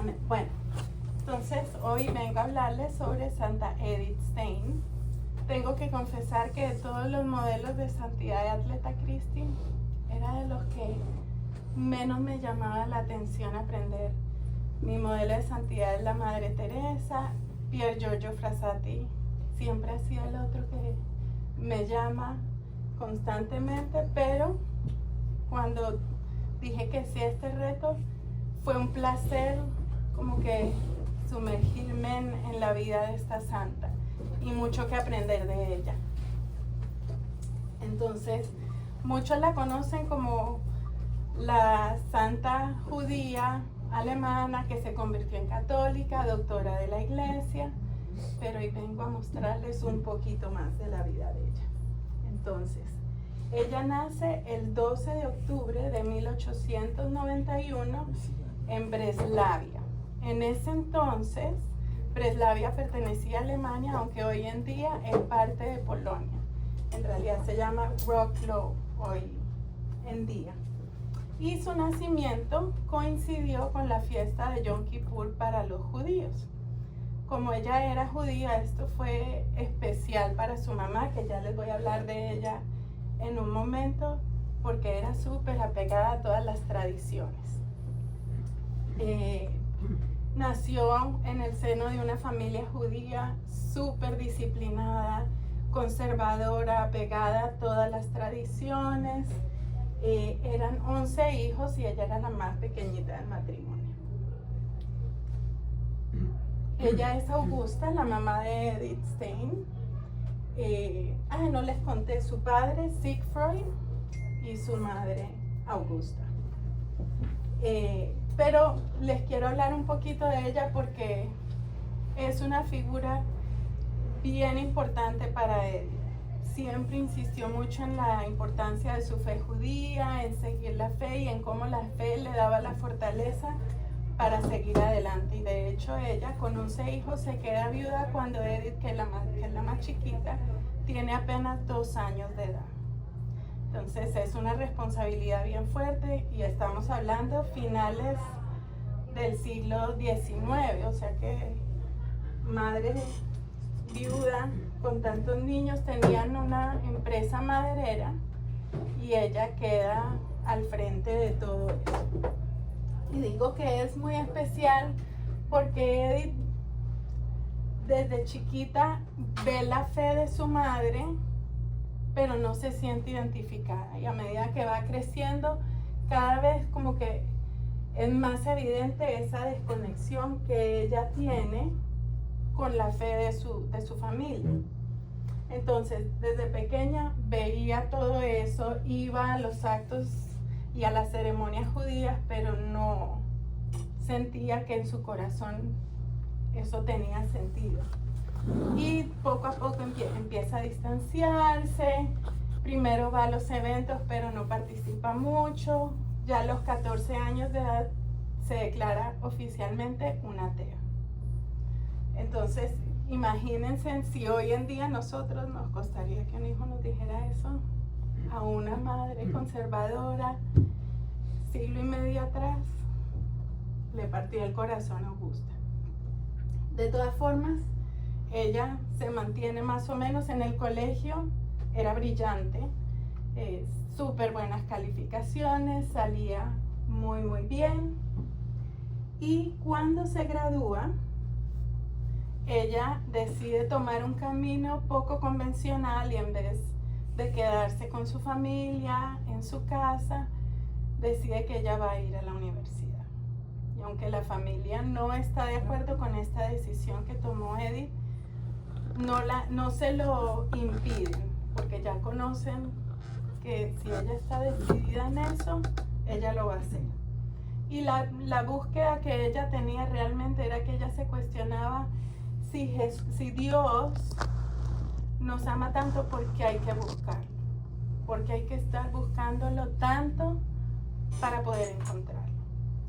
Amén. Bueno, entonces hoy vengo a hablarles sobre Santa Edith Stein. Tengo que confesar que de todos los modelos de santidad de Atleta Christi, era de los que menos me llamaba la atención aprender. Mi modelo de santidad es la Madre Teresa. Pier Giorgio Frassati siempre ha sido el otro que me llama constantemente, pero cuando dije que sí a este reto, fue un placer como que sumergirme en la vida de esta santa y mucho que aprender de ella. Entonces, muchos la conocen como la santa judía alemana que se convirtió en católica, doctora de la iglesia, pero hoy vengo a mostrarles un poquito más de la vida de ella. Entonces, ella nace el 12 de octubre de 1891 en Breslavia. En ese entonces, Breslavia pertenecía a Alemania, aunque hoy en día es parte de Polonia. En realidad se llama Wrocław hoy en día. Y su nacimiento coincidió con la fiesta de Yom Kippur para los judíos. Como ella era judía, esto fue especial para su mamá, que ya les voy a hablar de ella en un momento, porque era súper apegada a todas las tradiciones. Nació en el seno de una familia judía súper disciplinada, conservadora, apegada a todas las tradiciones. Eran 11 hijos y ella era la más pequeñita del matrimonio. Ella es Augusta, la mamá de Edith Stein. No les conté, su padre Siegfried y su madre Augusta. Pero les quiero hablar un poquito de ella porque es una figura bien importante para Edith. Siempre insistió mucho en la importancia de su fe judía, en seguir la fe y en cómo la fe le daba la fortaleza para seguir adelante. Y de hecho ella con 11 hijos se queda viuda cuando Edith, que es la más chiquita, tiene apenas 2 años de edad. Entonces es una responsabilidad bien fuerte y estamos hablando finales del siglo XIX, o sea que madre viuda con tantos niños tenían una empresa maderera y ella queda al frente de todo eso. Y digo que es muy especial porque Edith desde chiquita ve la fe de su madre, pero no se siente identificada. Y a medida que va creciendo, cada vez como que es más evidente esa desconexión que ella tiene con la fe de su familia. Entonces, desde pequeña veía todo eso, iba a los actos y a las ceremonias judías, pero no sentía que en su corazón eso tenía sentido. Y poco a poco empieza a distanciarse. Primero va a los eventos, pero no participa mucho. Ya a los 14 años de edad se declara oficialmente una atea. Entonces, imagínense si hoy en día nosotros nos costaría que un hijo nos dijera eso a una madre conservadora, siglo y medio atrás, le partió el corazón a Augusta. De todas formas, ella se mantiene más o menos en el colegio, era brillante, súper buenas calificaciones, salía muy bien. Y cuando se gradúa, ella decide tomar un camino poco convencional y en vez de quedarse con su familia en su casa, decide que ella va a ir a la universidad. Y aunque la familia no está de acuerdo con esta decisión que tomó Edith, no se lo impiden, porque ya conocen que si ella está decidida en eso, ella lo va a hacer. Y la búsqueda que ella tenía realmente era que ella se cuestionaba si Dios nos ama tanto, porque hay que buscarlo, porque hay que estar buscándolo tanto para poder encontrarlo.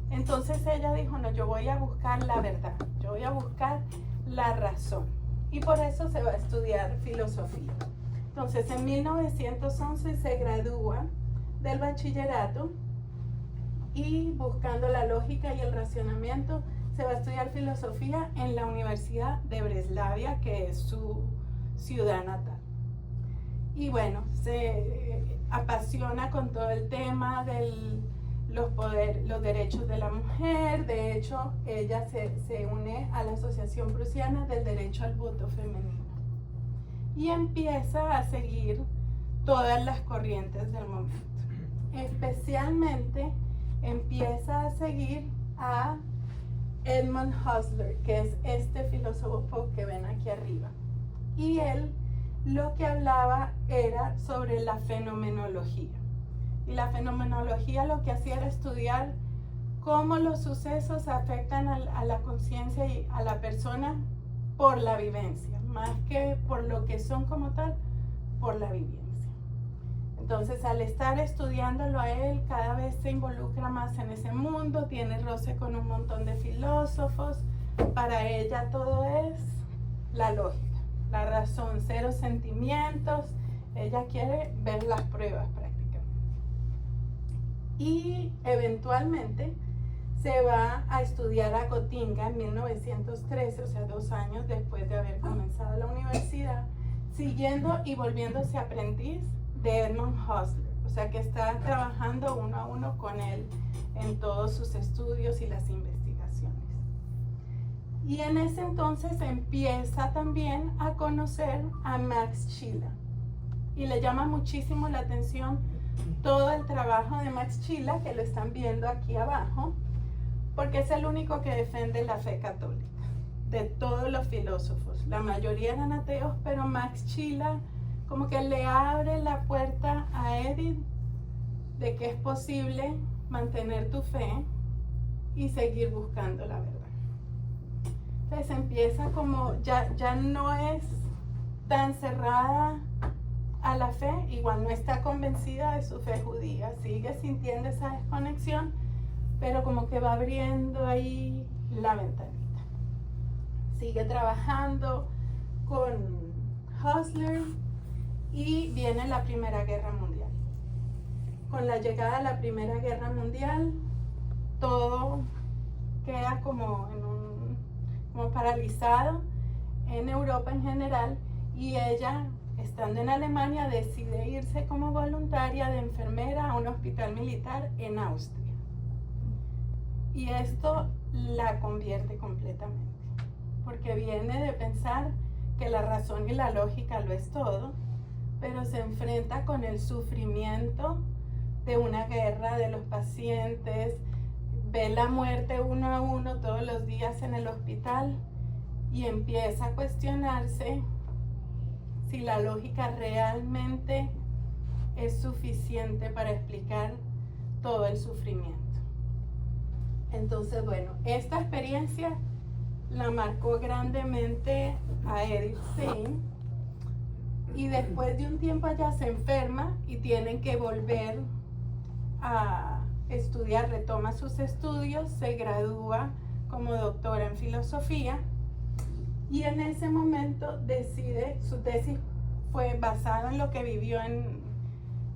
Entonces ella dijo, no, yo voy a buscar la verdad, yo voy a buscar la razón. Y por eso se va a estudiar filosofía. Entonces en 1911 se gradúa del bachillerato y buscando la lógica y el racionamiento se va a estudiar filosofía en la Universidad de Breslavia, que es su ciudad natal. Y bueno, se apasiona con todo el tema de los derechos de la mujer. De hecho, ella se une a la Asociación Prusiana del Derecho al Voto Femenino y empieza a seguir todas las corrientes del momento. Especialmente empieza a seguir a Edmund Husserl, que es este filósofo que ven aquí arriba. Y él lo que hablaba era sobre la fenomenología. Y la fenomenología lo que hacía era estudiar cómo los sucesos afectan a la conciencia y a la persona por la vivencia, más que por lo que son como tal, por la vivencia. Entonces, al estar estudiándolo a él, cada vez se involucra más en ese mundo, tiene roce con un montón de filósofos. Para ella todo es la lógica, la razón, cero sentimientos. Ella quiere ver las pruebas prácticamente. Y eventualmente se va a estudiar a Gotinga en 1913, o sea, 2 años después de haber comenzado la universidad, siguiendo y volviéndose aprendiz de Edmund Husserl, o sea que está trabajando uno a uno con él en todos sus estudios y las investigaciones. Y en ese entonces empieza también a conocer a Max Scheler y le llama muchísimo la atención todo el trabajo de Max Scheler, que lo están viendo aquí abajo, porque es el único que defiende la fe católica de todos los filósofos. La mayoría eran ateos, pero Max Scheler como que le abre la puerta a Edith de que es posible mantener tu fe y seguir buscando la verdad. Entonces empieza como, ya no es tan cerrada a la fe, igual no está convencida de su fe judía, sigue sintiendo esa desconexión, pero como que va abriendo ahí la ventanita. Sigue trabajando con Husserl. Y viene la Primera Guerra Mundial. Con la llegada de la Primera Guerra Mundial, todo queda como paralizado en Europa en general, y ella, estando en Alemania, decide irse como voluntaria de enfermera a un hospital militar en Austria. Y esto la convierte completamente, porque viene de pensar que la razón y la lógica lo es todo, pero se enfrenta con el sufrimiento de una guerra, de los pacientes, ve la muerte uno a uno todos los días en el hospital y empieza a cuestionarse si la lógica realmente es suficiente para explicar todo el sufrimiento. Entonces, bueno, esta experiencia la marcó grandemente a Edith Stein. Y después de un tiempo allá se enferma y tienen que volver a estudiar, retoma sus estudios, se gradúa como doctora en filosofía y en ese momento decide, su tesis fue basada en lo que vivió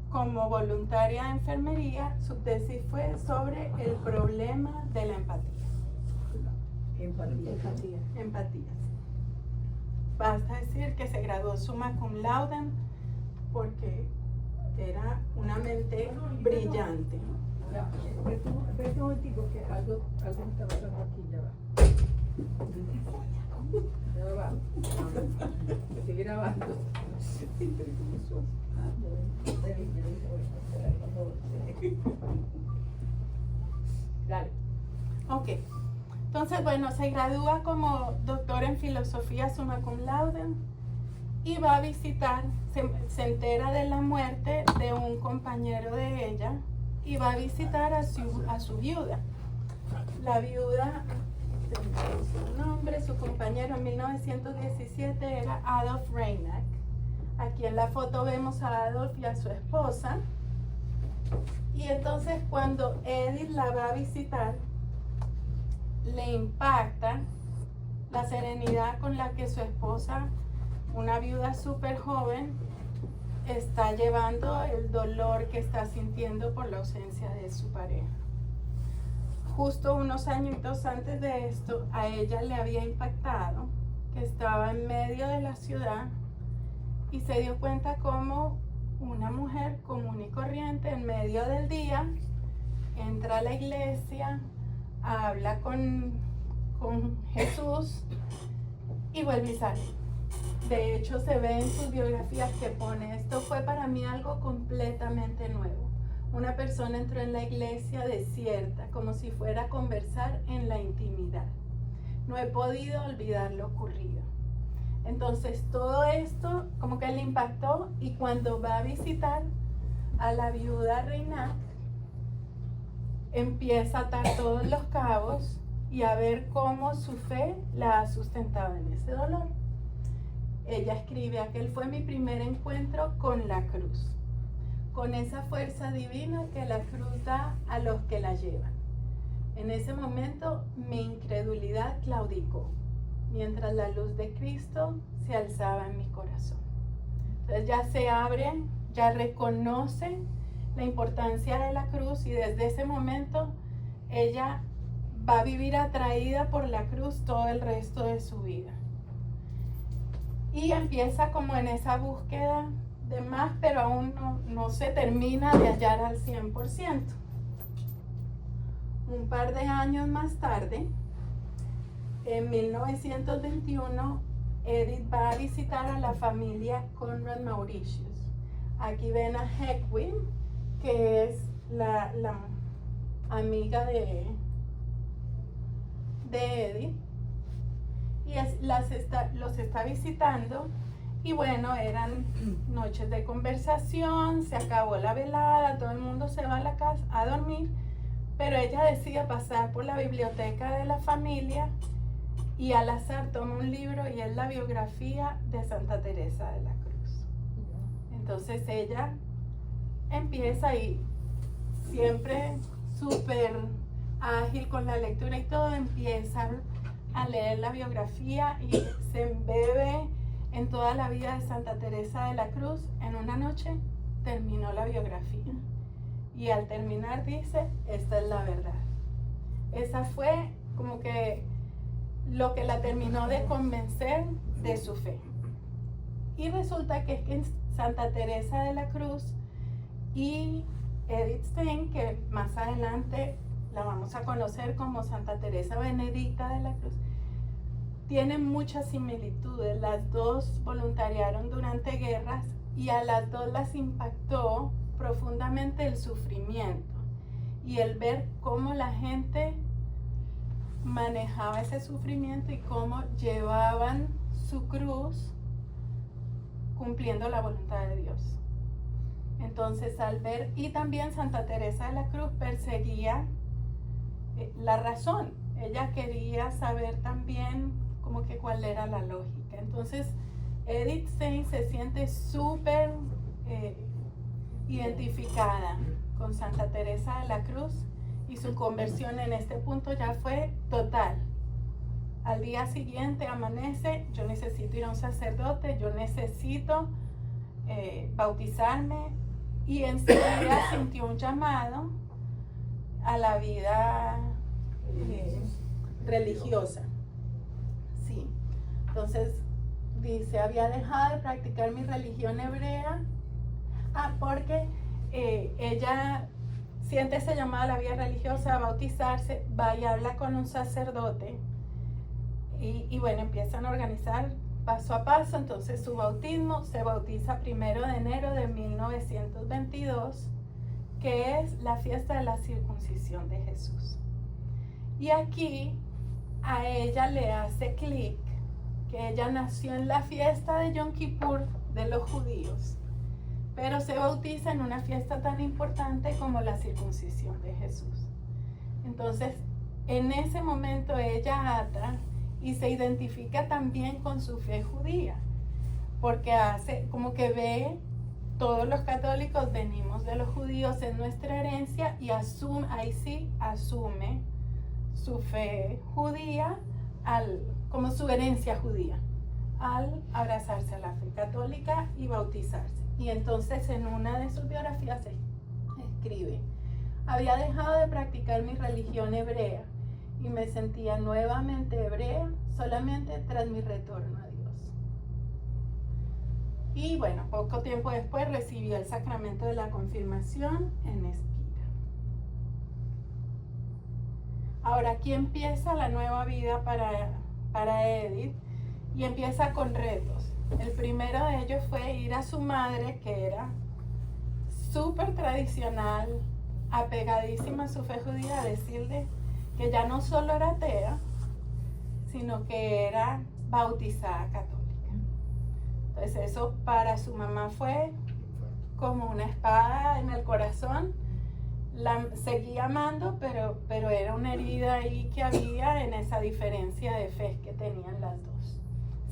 como voluntaria de enfermería, su tesis fue sobre el problema de la empatía. Empatía. Basta decir que se graduó summa cum laude porque era una mente brillante. Espera un momentico que algo me está pasando aquí, ya va. Ya va. Estoy grabando. Dale. Ok. Entonces, bueno, se gradúa como doctora en filosofía summa cum laude y va a visitar, se entera de la muerte de un compañero de ella y va a visitar a su viuda. La viuda, su nombre, su compañero en 1917 era Adolf Reinach. Aquí en la foto vemos a Adolf y a su esposa. Y entonces cuando Edith la va a visitar, le impacta la serenidad con la que su esposa, una viuda súper joven, está llevando el dolor que está sintiendo por la ausencia de su pareja. justo unos añitos antes de esto, a ella le había impactado que estaba en medio de la ciudad y se dio cuenta como una mujer común y corriente en medio del día entra a la iglesia, habla con Jesús y vuelve y sale. De hecho, se ve en sus biografías que pone: esto fue para mí algo completamente nuevo. Una persona entró en la iglesia desierta, como si fuera a conversar en la intimidad. No he podido olvidar lo ocurrido. Entonces, todo esto como que le impactó, y cuando va a visitar a la viuda Reinach, empieza a atar todos los cabos y a ver cómo su fe la ha sustentado en ese dolor. Ella escribe: aquel fue mi primer encuentro con la cruz, con esa fuerza divina que la cruz da a los que la llevan. En ese momento mi incredulidad claudicó, mientras la luz de Cristo se alzaba en mi corazón. Entonces ya se abre, ya reconoce la importancia de la cruz, y desde ese momento ella va a vivir atraída por la cruz todo el resto de su vida. Y empieza como en esa búsqueda de más, pero aún no se termina de hallar al 100%. Un par de años más tarde, en 1921, Edith va a visitar a la familia Conrad Mauritius. Aquí ven a Hedwig, que es la amiga de Edith, y los está visitando. Y bueno, eran noches de conversación, se acabó la velada, todo el mundo se va a la casa a dormir, pero ella decide pasar por la biblioteca de la familia y al azar toma un libro, y es la biografía de Santa Teresa de la Cruz. Entonces ella empieza, y siempre súper ágil con la lectura y todo, empieza a leer la biografía y se embebe en toda la vida de Santa Teresa de la Cruz. En una noche terminó la biografía, y al terminar dice: esta es la verdad. Esa fue como que lo que la terminó de convencer de su fe. Y resulta que es que Santa Teresa de la Cruz y Edith Stein, que más adelante la vamos a conocer como Santa Teresa Benedicta de la Cruz, tienen muchas similitudes. Las dos voluntariaron durante guerras, y a las dos las impactó profundamente el sufrimiento y el ver cómo la gente manejaba ese sufrimiento y cómo llevaban su cruz cumpliendo la voluntad de Dios. Entonces, al ver, y también Santa Teresa de la Cruz perseguía la razón. Ella quería saber también como que cuál era la lógica. Entonces, Edith Stein se siente súper identificada con Santa Teresa de la Cruz, y su conversión en este punto ya fue total. Al día siguiente amanece: yo necesito ir a un sacerdote, yo necesito bautizarme, y enseguida sintió un llamado a la vida religiosa. Sí. Entonces dice: había dejado de practicar mi religión hebrea, porque ella siente ese llamado a la vida religiosa, a bautizarse, va y habla con un sacerdote, y bueno, empiezan a organizar paso a paso. Entonces su bautismo: se bautiza 1 de enero de 1922, que es la fiesta de la circuncisión de Jesús. Y aquí a ella le hace clic que ella nació en la fiesta de Yom Kippur de los judíos, pero se bautiza en una fiesta tan importante como la circuncisión de Jesús. Entonces, en ese momento ella ata y se identifica también con su fe judía, porque hace como que ve: todos los católicos venimos de los judíos, es nuestra herencia, y asume su fe judía como su herencia judía al abrazarse a la fe católica y bautizarse. Y entonces en una de sus biografías escribe: Había dejado de practicar mi religión hebrea y me sentía nuevamente hebrea solamente tras mi retorno a Dios. Y bueno, poco tiempo después recibió el sacramento de la confirmación en Espira. Ahora aquí empieza la nueva vida para Edith y empieza con retos. El primero de ellos fue ir a su madre, que era súper tradicional, apegadísima a su fe judía, a decirle que ya no solo era atea, sino que era bautizada católica. Entonces eso para su mamá fue como una espada en el corazón. La seguía amando, pero era una herida ahí que había en esa diferencia de fe que tenían las dos.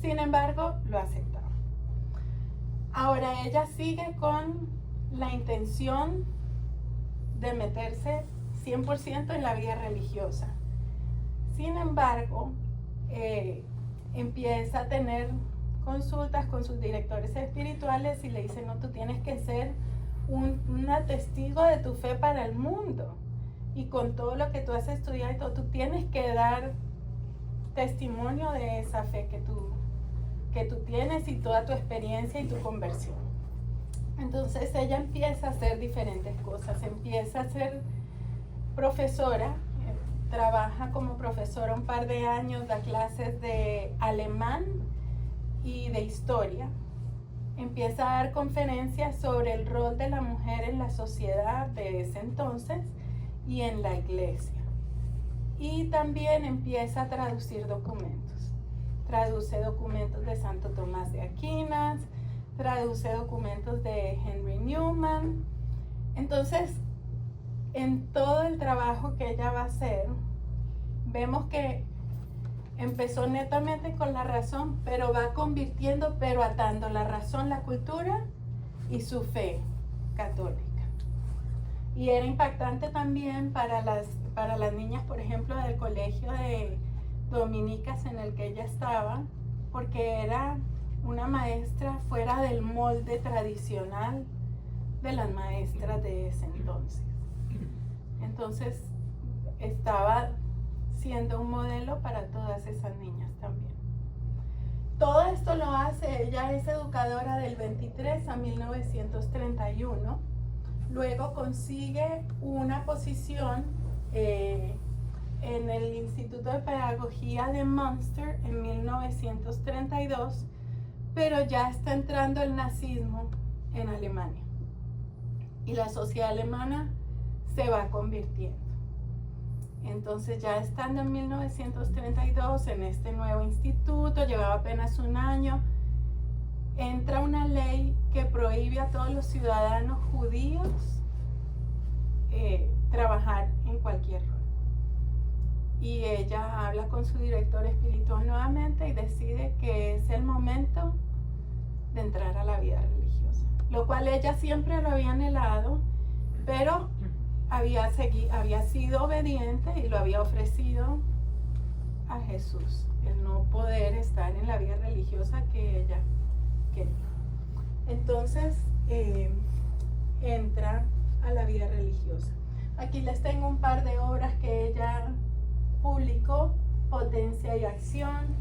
Sin embargo, lo aceptaba. Ahora ella sigue con la intención de meterse 100% en la vida religiosa. Sin embargo, empieza a tener consultas con sus directores espirituales y le dicen, no, tú tienes que ser una testigo de tu fe para el mundo, y con todo lo que tú has estudiado y todo, tú tienes que dar testimonio de esa fe que tú tienes y toda tu experiencia y tu conversión. Entonces ella empieza a hacer diferentes cosas, empieza a ser profesora, trabaja como profesora un par de años, da clases de alemán y de historia. Empieza a dar conferencias sobre el rol de la mujer en la sociedad de ese entonces y en la iglesia. Y también empieza a traducir documentos. Traduce documentos de Santo Tomás de Aquinas, traduce documentos de Henry Newman. Entonces, en todo el trabajo que ella va a hacer, vemos que empezó netamente con la razón, pero va convirtiendo, pero atando la razón, la cultura y su fe católica. Y era impactante también para las niñas, por ejemplo, del colegio de dominicas en el que ella estaba, porque era una maestra fuera del molde tradicional de las maestras de ese entonces. Entonces, estaba siendo un modelo para todas esas niñas también. Todo esto lo hace, ella es educadora del 23 a 1931, luego consigue una posición en el Instituto de Pedagogía de Münster en 1932, pero ya está entrando el nazismo en Alemania y la sociedad alemana se va convirtiendo. Entonces ya estando en 1932 en este nuevo instituto, llevaba apenas un año, entra una ley que prohíbe a todos los ciudadanos judíos trabajar en cualquier rol. Y ella habla con su director espiritual nuevamente y decide que es el momento de entrar a la vida religiosa, lo cual ella siempre lo había anhelado, pero había sido obediente y lo había ofrecido a Jesús, el no poder estar en la vida religiosa que ella quería. Entonces entra a la vida religiosa. Aquí les tengo un par de obras que ella publicó: Potencia y Acción,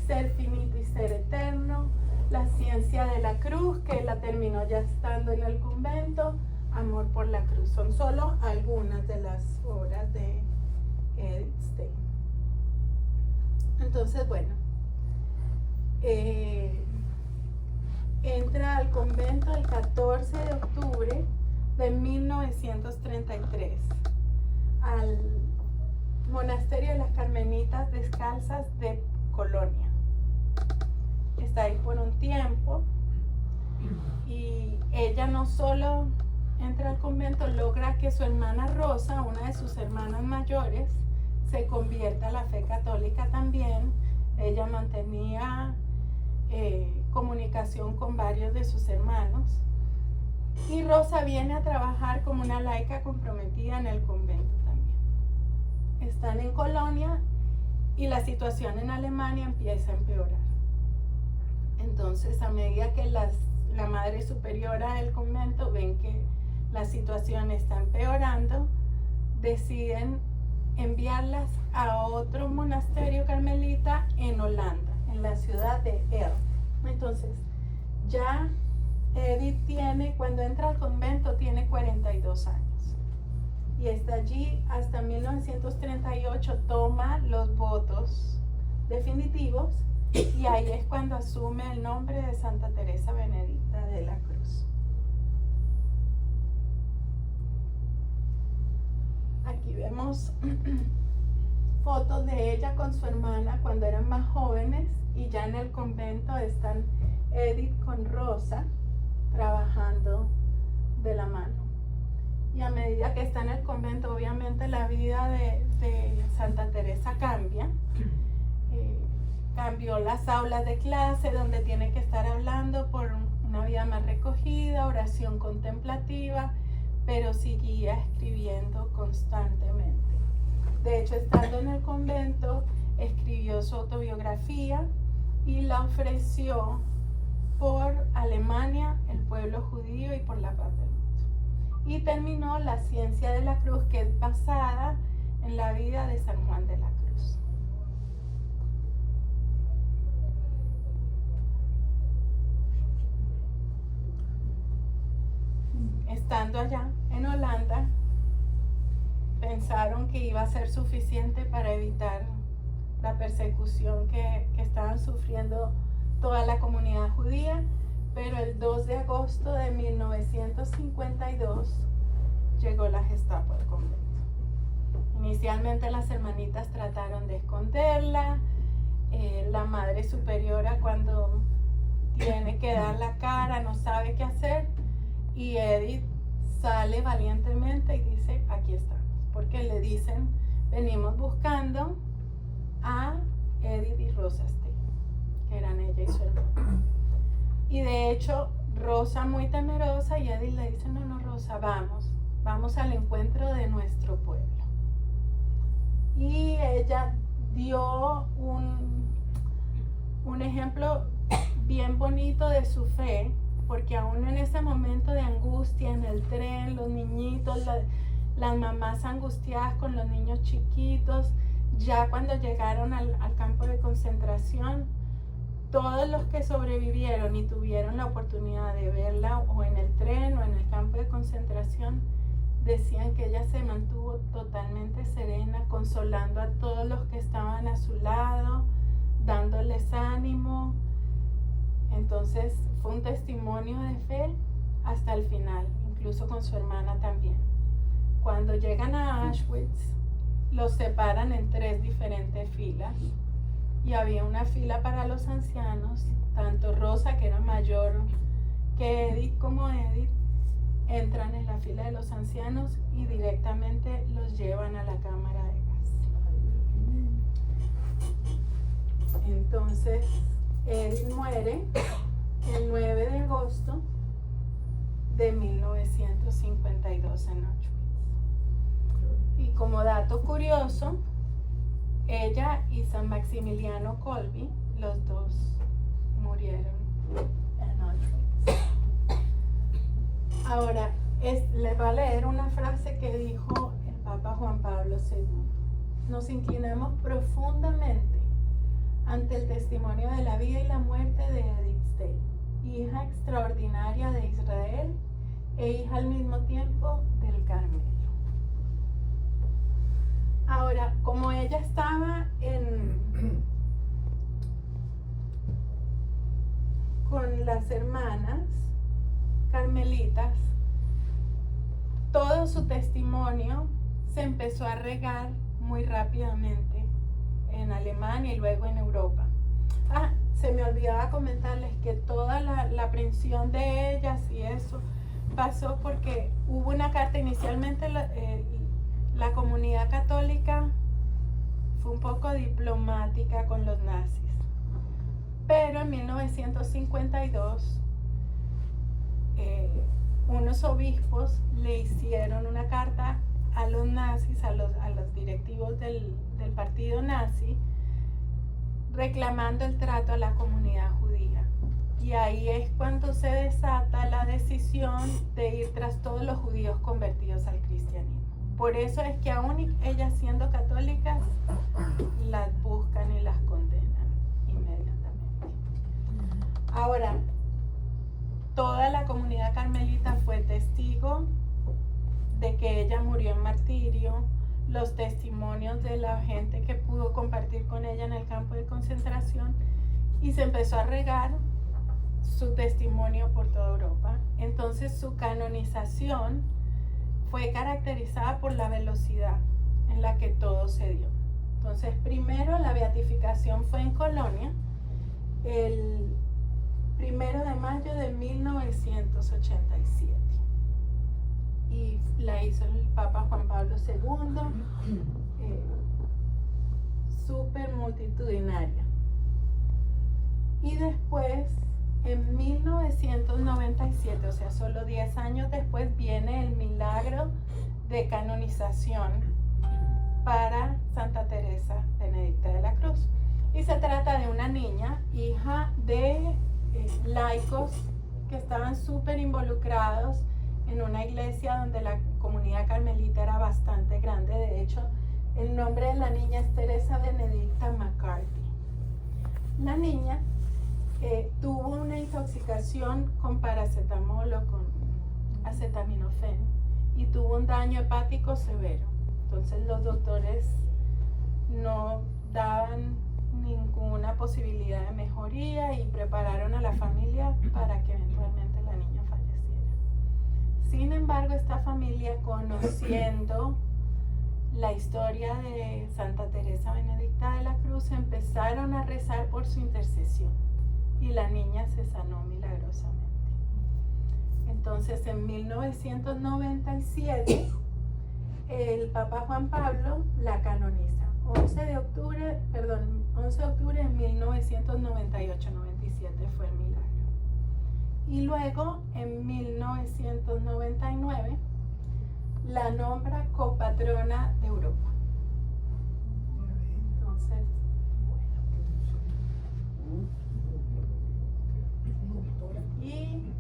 Ser Finito y Ser Eterno, La Ciencia de la Cruz, que la terminó ya estando en el convento, Amor por la Cruz. Son solo algunas de las obras de Edith Stein. Entonces, bueno, entra al convento el 14 de octubre de 1933 al monasterio de las Carmelitas Descalzas de Colonia. Está ahí por un tiempo y ella no solo entra al convento, logra que su hermana Rosa, una de sus hermanas mayores, se convierta a la fe católica también. Ella mantenía comunicación con varios de sus hermanos y Rosa viene a trabajar como una laica comprometida en el convento también. Están en Colonia y la situación en Alemania empieza a empeorar. Entonces, a medida que la madre superiora del convento ven que la situación está empeorando, deciden enviarlas a otro monasterio carmelita en Holanda, en la ciudad de Elst. Entonces, ya Edith tiene, cuando entra al convento, tiene 42 años. Y está allí hasta 1938, toma los votos definitivos, y ahí es cuando asume el nombre de Santa Teresa Benedicta de la Cruz. Aquí vemos fotos de ella con su hermana cuando eran más jóvenes, y ya en el convento están Edith con Rosa trabajando de la mano. Y a medida que está en el convento, obviamente la vida de Santa Teresa cambia. Cambió las aulas de clase, donde tiene que estar hablando, por una vida más recogida, oración contemplativa, pero seguía escribiendo constantemente. De hecho, estando en el convento, escribió su autobiografía y la ofreció por Alemania, el pueblo judío, y por la paz del mundo. Y terminó La Ciencia de la Cruz, que es basada en la vida de San Juan de la Cruz. Estando allá en Holanda, pensaron que iba a ser suficiente para evitar la persecución que estaban sufriendo toda la comunidad judía, pero el 2 de agosto de 1952 llegó la Gestapo al convento. Inicialmente las hermanitas trataron de esconderla, la madre superiora, cuando tiene que dar la cara, no sabe qué hacer, y Edith sale valientemente y dice: aquí estamos, porque le dicen: venimos buscando a Edith y Rosa Stein, que eran ella y su hermana. Y de hecho, Rosa, muy temerosa, y Edith le dice: no, no, Rosa, vamos al encuentro de nuestro pueblo. Y ella dio un ejemplo bien bonito de su fe, porque aún en ese momento de angustia en el tren, los niñitos, las mamás angustiadas con los niños chiquitos, ya cuando llegaron al campo de concentración, todos los que sobrevivieron y tuvieron la oportunidad de verla o en el tren o en el campo de concentración, decían que ella se mantuvo totalmente serena, consolando a todos los que estaban a su lado, dándoles ánimo. Entonces fue un testimonio de fe hasta el final, incluso con su hermana también. Cuando llegan a Auschwitz, los separan en 3 diferentes filas, y había una fila para los ancianos. Tanto Rosa, que era mayor que Edith, como Edith entran en la fila de los ancianos y directamente los llevan a la cámara de gas. Entonces Edith muere el 9 de agosto de 1952 en Auschwitz. Y como dato curioso, ella y San Maximiliano Kolbe, los dos murieron en Auschwitz. Ahora, les voy a leer una frase que dijo el Papa Juan Pablo II. Nos inclinamos profundamente ante el testimonio de la vida y la muerte de Edith Stein, hija extraordinaria de Israel e hija al mismo tiempo del Carmelo. Ahora, como ella estaba con las hermanas carmelitas, todo su testimonio se empezó a regar muy rápidamente en Alemania y luego en Europa. Se me olvidaba comentarles que toda la aprehensión de ellas y eso pasó porque hubo una carta. Inicialmente la comunidad católica fue un poco diplomática con los nazis, pero en 1952 unos obispos le hicieron una carta a los nazis, a los directivos del partido nazi, reclamando el trato a la comunidad judía. Y ahí es cuando se desata la decisión de ir tras todos los judíos convertidos al cristianismo. Por eso es que aún ellas siendo católicas, las buscan y las condenan inmediatamente. Ahora, toda la comunidad carmelita fue testigo de que ella murió en martirio. Los testimonios de la gente que pudo compartir con ella en el campo de concentración, y se empezó a regar su testimonio por toda Europa. Entonces su canonización fue caracterizada por la velocidad en la que todo se dio. Entonces primero la beatificación fue en Colonia el 1 de mayo de 1987 y la hizo el Papa Juan Pablo II, súper multitudinaria. Y después, en 1997, o sea, solo 10 años después, viene el milagro de canonización para Santa Teresa Benedicta de la Cruz. Y se trata de una niña, hija de laicos que estaban súper involucrados en una iglesia donde la comunidad carmelita era bastante grande. De hecho, el nombre de la niña es Teresa Benedicta McCarthy. La niña tuvo una intoxicación con paracetamol o con acetaminofén y tuvo un daño hepático severo. Entonces los doctores no daban ninguna posibilidad de mejoría y prepararon a la familia para que eventualmente la niña falleciera. Sin embargo, esta familia, conociendo la historia de Santa Teresa Benedicta de la Cruz, empezaron a rezar por su intercesión y la niña se sanó milagrosamente. Entonces, en 1997, el Papa Juan Pablo la canoniza. 11 de octubre de 1998-97 fue el milagro. Y luego, en 1999, la nombra copatrona de Europa. Entonces, bueno. Y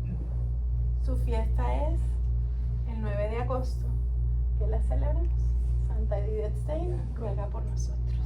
su fiesta es el 9 de agosto, que la celebramos. Santa Edith Stein ruega por nosotros.